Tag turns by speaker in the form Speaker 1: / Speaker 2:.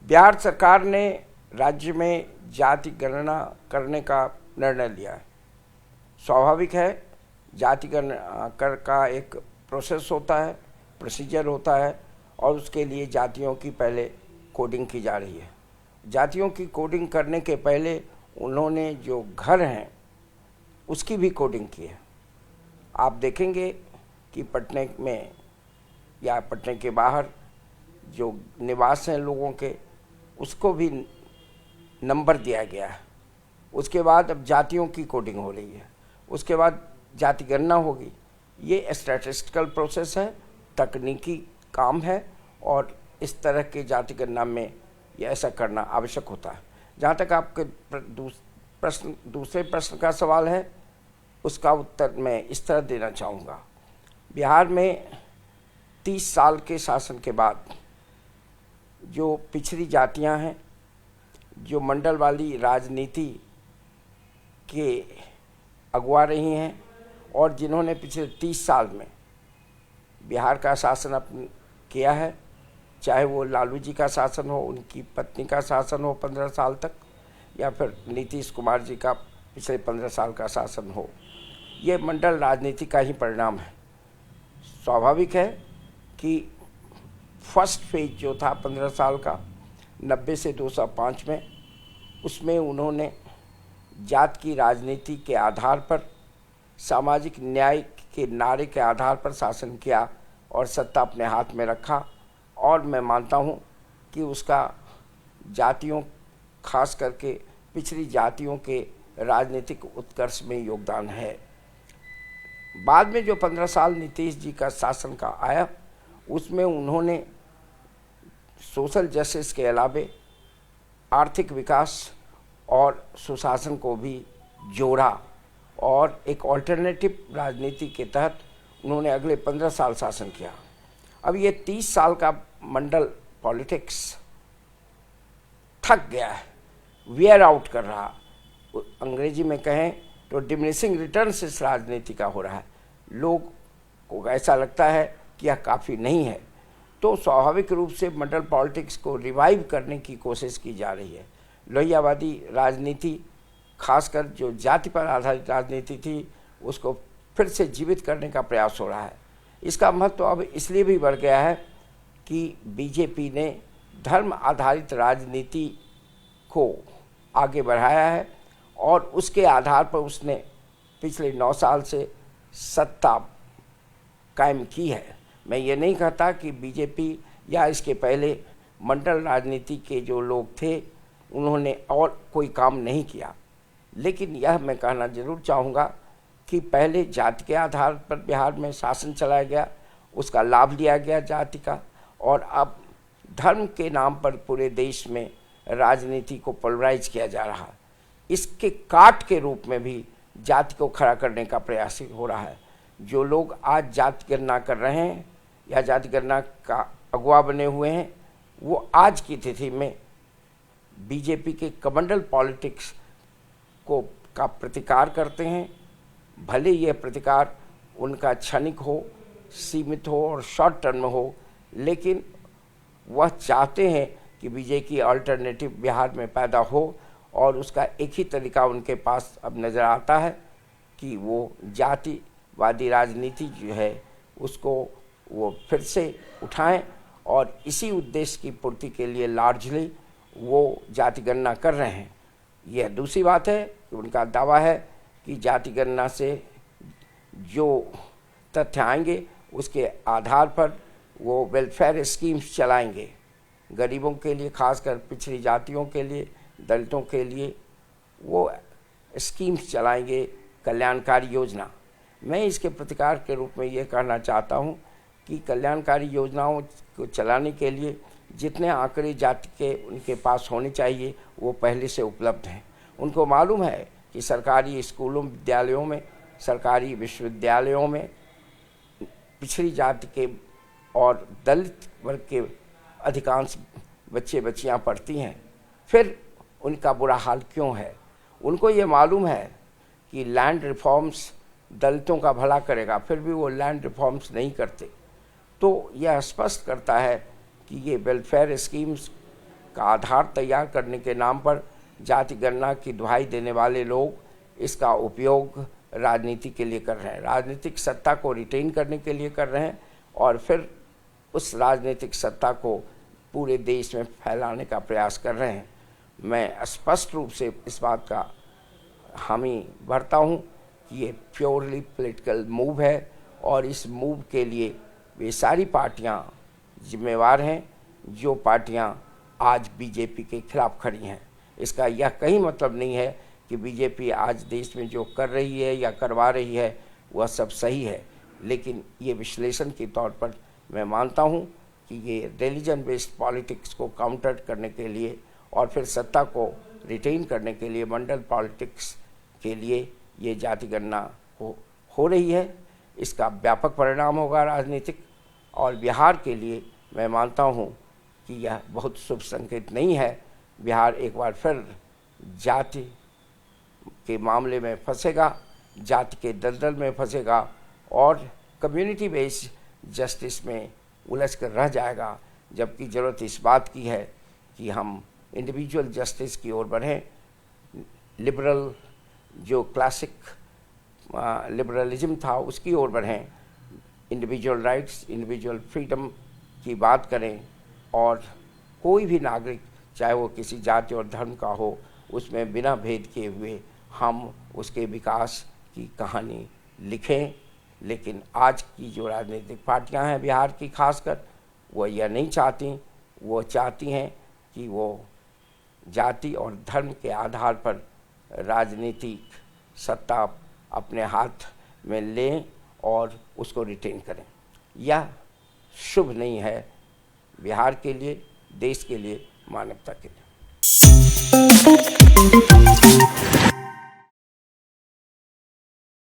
Speaker 1: बिहार सरकार ने राज्य में जाति गणना करने का निर्णय लिया है। स्वाभाविक है, जाति गणना कर का एक प्रोसेस होता है, प्रोसीजर होता है और उसके लिए जातियों की पहले कोडिंग की जा रही है। जातियों की कोडिंग करने के पहले उन्होंने जो घर हैं उसकी भी कोडिंग की है। आप देखेंगे कि पटने में या पटने के बाहर जो निवास हैं लोगों के, उसको भी नंबर दिया गया है। उसके बाद अब जातियों की कोडिंग हो रही है, उसके बाद जाति गणना होगी। ये स्टैटिस्टिकल प्रोसेस है, तकनीकी काम है और इस तरह के जाति गणना में ये ऐसा करना आवश्यक होता है। जहाँ तक आपके दूसरे प्रश्न का सवाल है, उसका उत्तर मैं इस तरह देना चाहूँगा। बिहार में 30 साल के शासन के बाद जो पिछड़ी जातियां हैं, जो मंडल वाली राजनीति के अगुवा रही हैं और जिन्होंने पिछले 30 साल में बिहार का शासन किया है, चाहे वो लालू जी का शासन हो, उनकी पत्नी का शासन हो 15 साल तक, या फिर नीतीश कुमार जी का पिछले 15 साल का शासन हो, ये मंडल राजनीति का ही परिणाम है। स्वाभाविक है कि फर्स्ट फेज जो था 15 साल का 90 से 205 में, उसमें उन्होंने जात की राजनीति के आधार पर, सामाजिक न्याय के नारे के आधार पर शासन किया और सत्ता अपने हाथ में रखा। और मैं मानता हूँ कि उसका जातियों, खास करके पिछड़ी जातियों के राजनीतिक उत्कर्ष में योगदान है। बाद में जो 15 साल नीतीश जी का शासन का आया, उसमें उन्होंने सोशल जस्टिस के अलावे आर्थिक विकास और सुशासन को भी जोड़ा और एक ऑल्टरनेटिव राजनीति के तहत उन्होंने अगले 15 साल शासन किया। अब ये 30 साल का मंडल पॉलिटिक्स थक गया है, वेयर आउट कर रहा, अंग्रेजी में कहें तो डिमिनिशिंग रिटर्न्स इस राजनीति का हो रहा है। लोग को ऐसा लगता है कि यह काफ़ी नहीं है, तो स्वाभाविक रूप से मंडल पॉलिटिक्स को रिवाइव करने की कोशिश की जा रही है। लोहियावादी राजनीति, खासकर जो जाति पर आधारित राजनीति थी, उसको फिर से जीवित करने का प्रयास हो रहा है। इसका महत्व अब इसलिए भी बढ़ गया है कि बीजेपी ने धर्म आधारित राजनीति को आगे बढ़ाया है और उसके आधार पर उसने पिछले 9 साल से सत्ता कायम की है। मैं ये नहीं कहता कि बीजेपी या इसके पहले मंडल राजनीति के जो लोग थे उन्होंने और कोई काम नहीं किया, लेकिन यह मैं कहना जरूर चाहूँगा कि पहले जाति के आधार पर बिहार में शासन चलाया गया, उसका लाभ लिया गया जाति का, और अब धर्म के नाम पर पूरे देश में राजनीति को पोलराइज किया जा रहा है। इसके काट के रूप में भी जाति को खड़ा करने का प्रयास हो रहा है। जो लोग आज जाति गणना कर रहे हैं या जाति गणना का अगुवा बने हुए हैं, वो आज की तिथि में बीजेपी के कमंडल पॉलिटिक्स का प्रतिकार करते हैं। भले यह प्रतिकार उनका क्षणिक हो, सीमित हो और शॉर्ट टर्म हो, लेकिन वह चाहते हैं कि बीजेपी की अल्टरनेटिव बिहार में पैदा हो और उसका एक ही तरीका उनके पास अब नज़र आता है कि वो जातिवादी राजनीति जो है उसको वो फिर से उठाएं और इसी उद्देश्य की पूर्ति के लिए लार्जली वो जाति गणना कर रहे हैं। यह दूसरी बात है कि उनका दावा है कि जाति गणना से जो तथ्य आएंगे उसके आधार पर वो वेलफेयर स्कीम्स चलाएंगे, गरीबों के लिए, खासकर पिछड़ी जातियों के लिए, दलितों के लिए वो स्कीम्स चलाएंगे, कल्याणकारी योजना। मैं इसके प्रतिकार के रूप में ये कहना चाहता हूँ कि कल्याणकारी योजनाओं को चलाने के लिए जितने आंकड़े जाति के उनके पास होने चाहिए वो पहले से उपलब्ध हैं। उनको मालूम है कि सरकारी स्कूलों, विद्यालयों में, सरकारी विश्वविद्यालयों में पिछड़ी जाति के और दलित वर्ग के अधिकांश बच्चे बच्चियां पढ़ती हैं। फिर उनका बुरा हाल क्यों है? उनको ये मालूम है कि लैंड रिफॉर्म्स दलितों का भला करेगा, फिर भी वो लैंड रिफॉर्म्स नहीं करते। तो यह स्पष्ट करता है कि ये वेलफेयर स्कीम्स का आधार तैयार करने के नाम पर जाति गणना की दुहाई देने वाले लोग इसका उपयोग राजनीति के लिए कर रहे हैं, राजनीतिक सत्ता को रिटेन करने के लिए कर रहे हैं और फिर उस राजनीतिक सत्ता को पूरे देश में फैलाने का प्रयास कर रहे हैं। मैं स्पष्ट रूप से इस बात का हामी भरता हूँ कि ये प्योरली पॉलिटिकल मूव है और इस मूव के लिए वे सारी पार्टियां जिम्मेवार हैं जो पार्टियां आज बीजेपी के खिलाफ खड़ी हैं। इसका यह कहीं मतलब नहीं है कि बीजेपी आज देश में जो कर रही है या करवा रही है वह सब सही है, लेकिन ये विश्लेषण के तौर पर मैं मानता हूँ कि ये रिलीजन बेस्ड पॉलिटिक्स को काउंटर करने के लिए और फिर सत्ता को रिटेन करने के लिए मंडल पॉलिटिक्स के लिए ये जाति गणना हो रही है। इसका व्यापक परिणाम होगा राजनीतिक, और बिहार के लिए मैं मानता हूँ कि यह बहुत शुभ संकेत नहीं है। बिहार एक बार फिर जाति के मामले में फंसेगा, जाति के दलदल में फंसेगा और कम्युनिटी बेस्ड जस्टिस में उलझ कर रह जाएगा, जबकि ज़रूरत इस बात की है कि हम इंडिविजुअल जस्टिस की ओर बढ़ें। लिबरल जो क्लासिक लिबरलिज्म था उसकी ओर बढ़ें, इंडिविजुअल राइट्स, इंडिविजुअल फ्रीडम की बात करें और कोई भी नागरिक चाहे वो किसी जाति और धर्म का हो उसमें बिना भेद किए हुए हम उसके विकास की कहानी लिखें। लेकिन आज की जो राजनीतिक पार्टियां हैं बिहार की खासकर, वो यह नहीं चाहती, वो चाहती हैं कि वो जाति और धर्म के आधार पर राजनीतिक सत्ता अपने हाथ में लें और उसको रिटेन करें। यह शुभ नहीं है बिहार के लिए, देश के लिए, मानवता के लिए।